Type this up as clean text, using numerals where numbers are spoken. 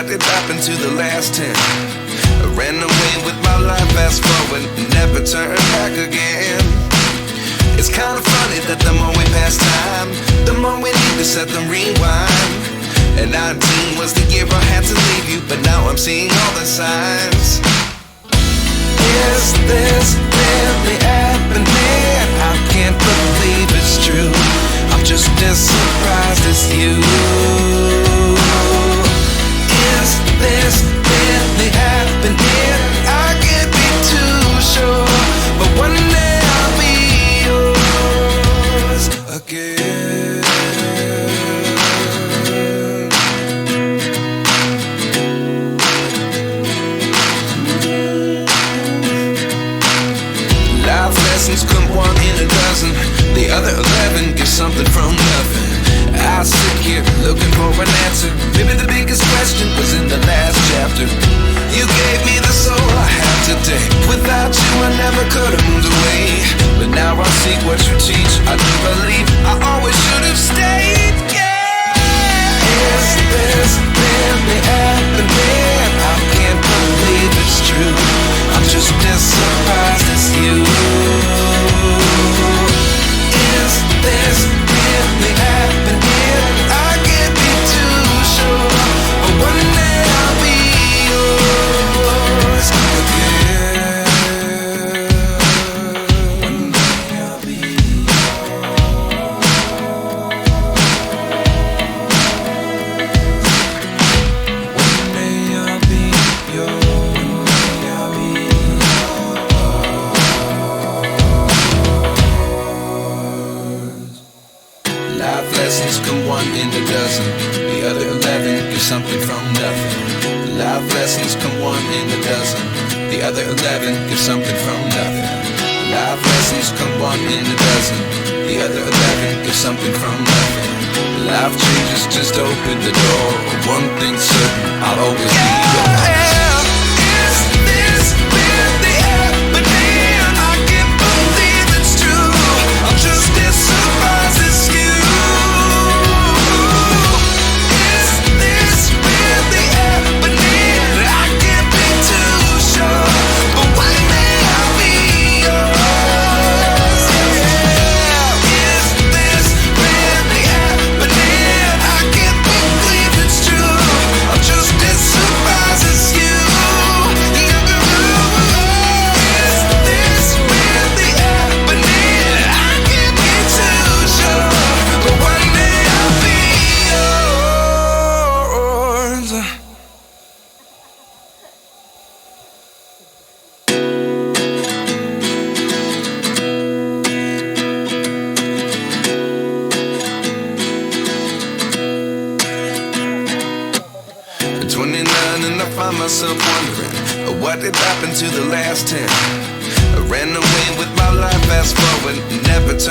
what did happen to the last 10? I ran away with my life, fast forward, never turn back again. It's kind of funny that the more we pass time, the more we need to set them rewind. And 19 was the year I had to leave you, but now I'm seeing all the signs. Is this really happening? I can't believe it's true. I'm just as surprised as you. Is this really happening? I can't be too sure, but one day I'll be yours again. Life lessons come one in a dozen. The other 11 get something from nothing. I sit here looking for an answer. Maybe the biggest question was in the last chapter. You gave me the soul I have today. Without you I never could have moved away. But now I see what you teach. I do believe I always should have stayed. Yeah. Is this really happening? I can't believe it's true. I'm just as surprised as you. Is this really happening? I can't be too sure, but one day I'll be yours again. One day I'll be yours. One day I'll be yours. One day I'll be yours. Life lessons come one in a dozen. The other 11 get something from nothing. Life lessons come one in a dozen. The other 11 get something from nothing. Life lessons come one in a dozen. The other 11 get something from nothing. Life changes just open the door. One thing's certain, I'll always be yours. Is this really happening? I can't believe it's true. I'm just as surprised as you. Is this really happening? I can't be too sure, but one day I'll be yours. Yeah. Is this really happening? I can't believe it's true. I'm just as surprised as you. Is this really happening? I can't be too sure, but one day I'll be yours. 29 and I find myself wondering, what did happen to the last 10? I ran away with my life, fast forward, never